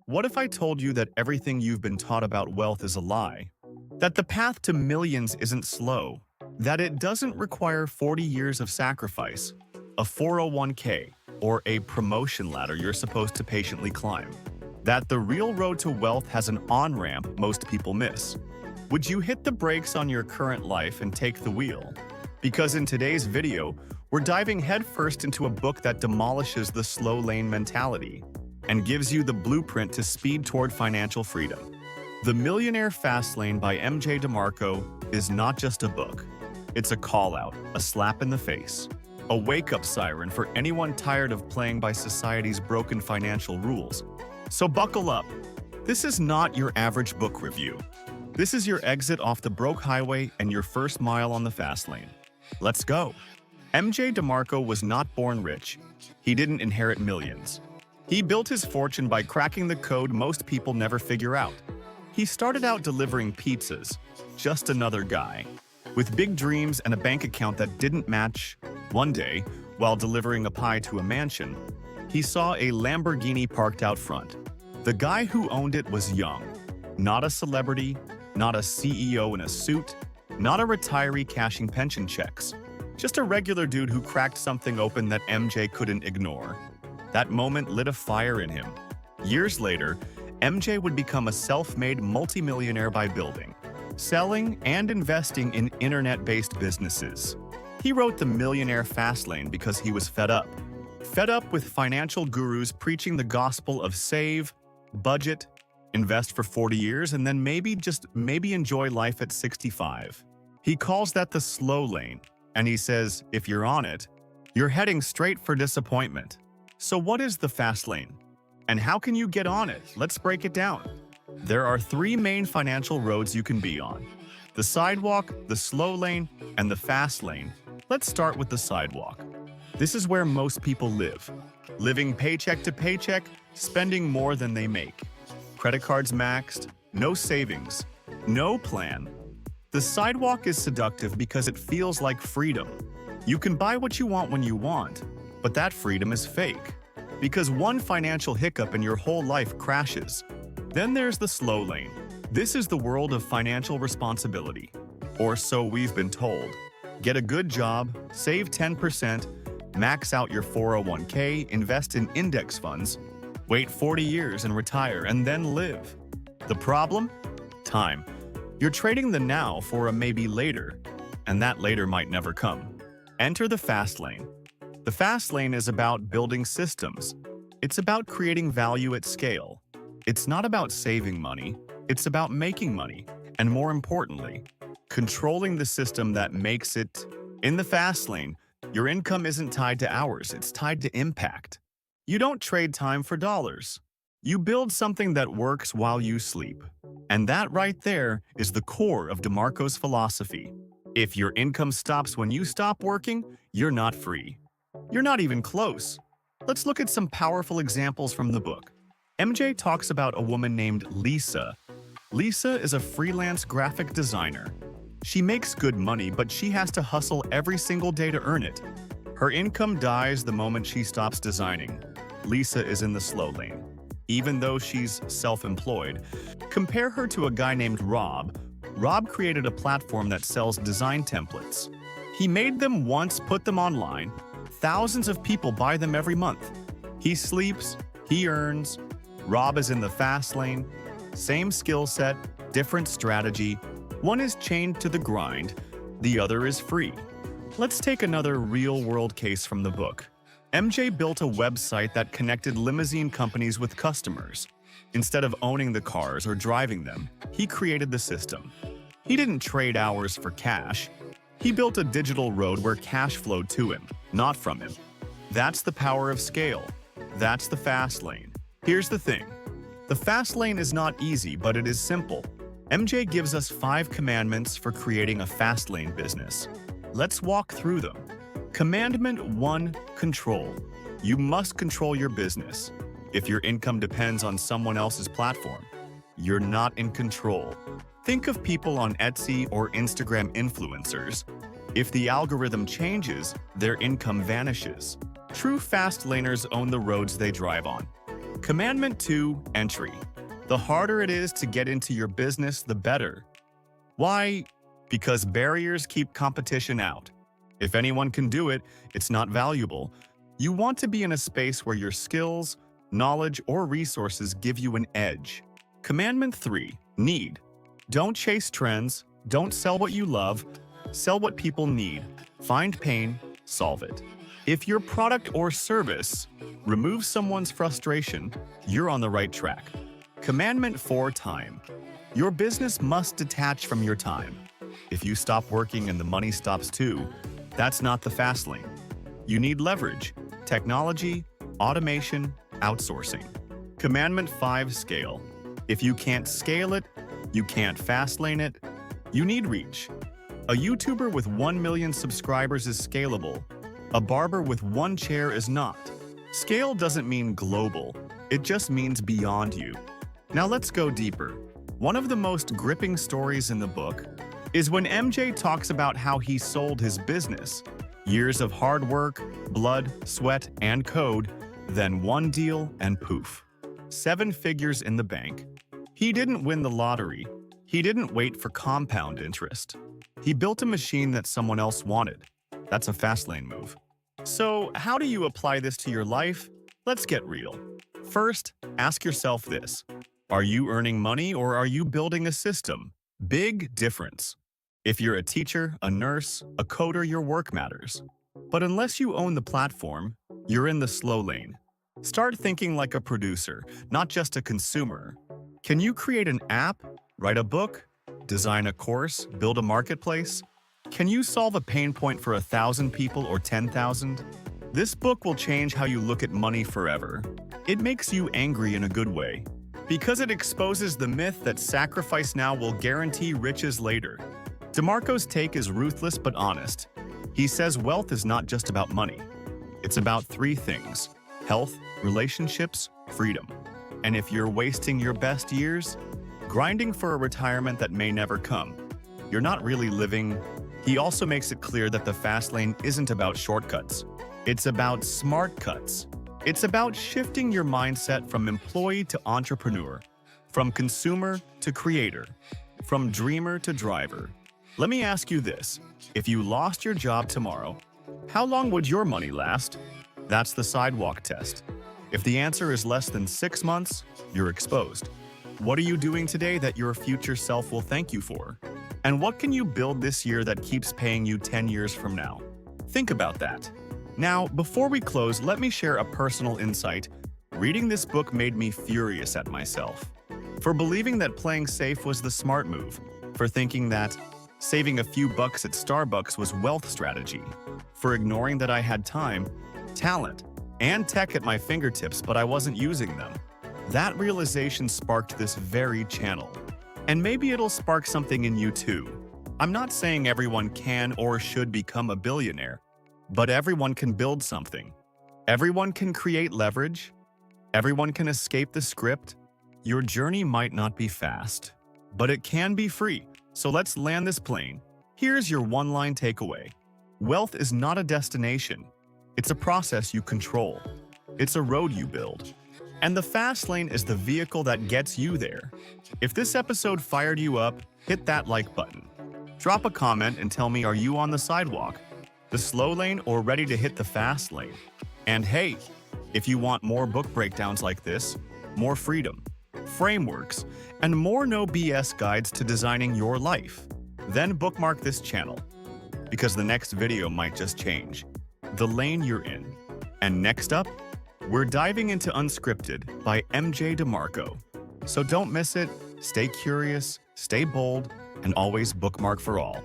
What if I told you that everything you've been taught about wealth is a lie? That the path to millions isn't slow? That it doesn't require 40 years of sacrifice, a 401k, or a promotion ladder you're supposed to patiently climb? That the real road to wealth has an on-ramp most people miss? Would you hit the brakes on your current life and take the wheel? Because in today's video, we're diving headfirst into a book that demolishes the slow lane mentality and gives you the blueprint to speed toward financial freedom. The Millionaire Fastlane by MJ DeMarco is not just a book. It's a call-out, a slap in the face, a wake-up siren for anyone tired of playing by society's broken financial rules. So buckle up. This is not your average book review. This is your exit off the broke highway and your first mile on the fast lane. Let's go. MJ DeMarco was not born rich. He didn't inherit millions. He built his fortune by cracking the code most people never figure out. He started out delivering pizzas, just another guy, with big dreams and a bank account that didn't match. One day, while delivering a pie to a mansion, he saw a Lamborghini parked out front. The guy who owned it was young, not a celebrity, not a CEO in a suit, not a retiree cashing pension checks, just a regular dude who cracked something open that MJ couldn't ignore. That moment lit a fire in him. Years later, MJ would become a self-made multimillionaire by building, selling, and investing in internet-based businesses. He wrote the Millionaire Fastlane because he was fed up. Fed up with financial gurus preaching the gospel of save, budget, invest for 40 years, and then maybe enjoy life at 65. He calls that the slow lane, and he says, if you're on it, you're heading straight for disappointment. So what is the fast lane? And how can you get on it? Let's break it down. There are three main financial roads you can be on: the sidewalk, the slow lane, and the fast lane. Let's start with the sidewalk. This is where most people live. Living paycheck to paycheck, spending more than they make. Credit cards maxed, no savings, no plan. The sidewalk is seductive because it feels like freedom. You can buy what you want when you want, but that freedom is fake, because one financial hiccup and your whole life crashes. Then there's the slow lane. This is the world of financial responsibility, or so we've been told. Get a good job, save 10%, max out your 401k, invest in index funds, wait 40 years and retire, and then live. The problem? Time. You're trading the now for a maybe later, and that later might never come. Enter the fast lane. The fast lane is about building systems. It's about creating value at scale. It's not about saving money. It's about making money, and more importantly, controlling the system that makes it. In the fast lane, your income isn't tied to hours, it's tied to impact. You don't trade time for dollars. You build something that works while you sleep. And that right there is the core of DeMarco's philosophy. If your income stops when you stop working, you're not free. You're not even close. Let's look at some powerful examples from the book. MJ talks about a woman named Lisa. Lisa is a freelance graphic designer. She makes good money, but she has to hustle every single day to earn it. Her income dies the moment she stops designing. Lisa is in the slow lane, even though she's self-employed. Compare her to a guy named Rob. Rob created a platform that sells design templates. He made them once, put them online. Thousands of people buy them every month. He sleeps, he earns. Rob is in the fast lane. Same skill set, different strategy. One is chained to the grind, the other is free. Let's take another real-world case from the book. MJ built a website that connected limousine companies with customers. Instead of owning the cars or driving them, he created the system. He didn't trade hours for cash. He built a digital road where cash flowed to him, not from him. That's the power of scale. That's the fast lane. Here's the thing. The fast lane is not easy, but it is simple. MJ gives us 5 commandments for creating a fast lane business. Let's walk through them. Commandment 1, control. You must control your business. If your income depends on someone else's platform, you're not in control. Think of people on Etsy or Instagram influencers. If the algorithm changes, their income vanishes. True fast laners own the roads they drive on. Commandment 2, entry. The harder it is to get into your business, the better. Why? Because barriers keep competition out. If anyone can do it, it's not valuable. You want to be in a space where your skills, knowledge, or resources give you an edge. Commandment 3, need. Don't chase trends, don't sell what you love, sell what people need. Find pain, solve it. If your product or service removes someone's frustration, you're on the right track. Commandment 4, time. Your business must detach from your time. If you stop working and the money stops too, that's not the fast lane. You need leverage, technology, automation, outsourcing. Commandment 5, scale. If you can't scale it, you can't fast lane it, you need reach. A YouTuber with 1 million subscribers is scalable. A barber with 1 chair is not. Scale doesn't mean global, it just means beyond you. Now let's go deeper. One of the most gripping stories in the book is when MJ talks about how he sold his business. Years of hard work, blood, sweat, and code, then one deal and poof. 7 figures in the bank. He didn't win the lottery. He didn't wait for compound interest. He built a machine that someone else wanted. That's a fast lane move. So, how do you apply this to your life? Let's get real. First, ask yourself this. Are you earning money or are you building a system? Big difference. If you're a teacher, a nurse, a coder, your work matters. But unless you own the platform, you're in the slow lane. Start thinking like a producer, not just a consumer. Can you create an app, write a book, design a course, build a marketplace? Can you solve a pain point for 1,000 people or 10,000? This book will change how you look at money forever. It makes you angry in a good way, because it exposes the myth that sacrifice now will guarantee riches later. DeMarco's take is ruthless but honest. He says wealth is not just about money. It's about 3 things: health, relationships, freedom. And if you're wasting your best years, grinding for a retirement that may never come, you're not really living. He also makes it clear that the fast lane isn't about shortcuts. It's about smart cuts. It's about shifting your mindset from employee to entrepreneur, from consumer to creator, from dreamer to driver. Let me ask you this. If you lost your job tomorrow, how long would your money last? That's the sidewalk test. If the answer is less than 6 months, you're exposed. What are you doing today that your future self will thank you for? And what can you build this year that keeps paying you 10 years from now? Think about that. Now, before we close, let me share a personal insight. Reading this book made me furious at myself. For believing that playing safe was the smart move. For thinking that saving a few bucks at Starbucks was wealth strategy. For ignoring that I had time, talent, and tech at my fingertips, but I wasn't using them. That realization sparked this very channel. And maybe it'll spark something in you too. I'm not saying everyone can or should become a billionaire, but everyone can build something. Everyone can create leverage. Everyone can escape the script. Your journey might not be fast, but it can be free. So let's land this plane. Here's your one-line takeaway. Wealth is not a destination. It's a process you control. It's a road you build. And the fast lane is the vehicle that gets you there. If this episode fired you up, hit that like button. Drop a comment and tell me, are you on the sidewalk, the slow lane, or ready to hit the fast lane? And hey, if you want more book breakdowns like this, more freedom, frameworks, and more no BS guides to designing your life, then bookmark this channel, because the next video might just change the lane you're in. And next up, we're diving into Unscripted by MJ DeMarco. So don't miss it, stay curious, stay bold, and always bookmark for all.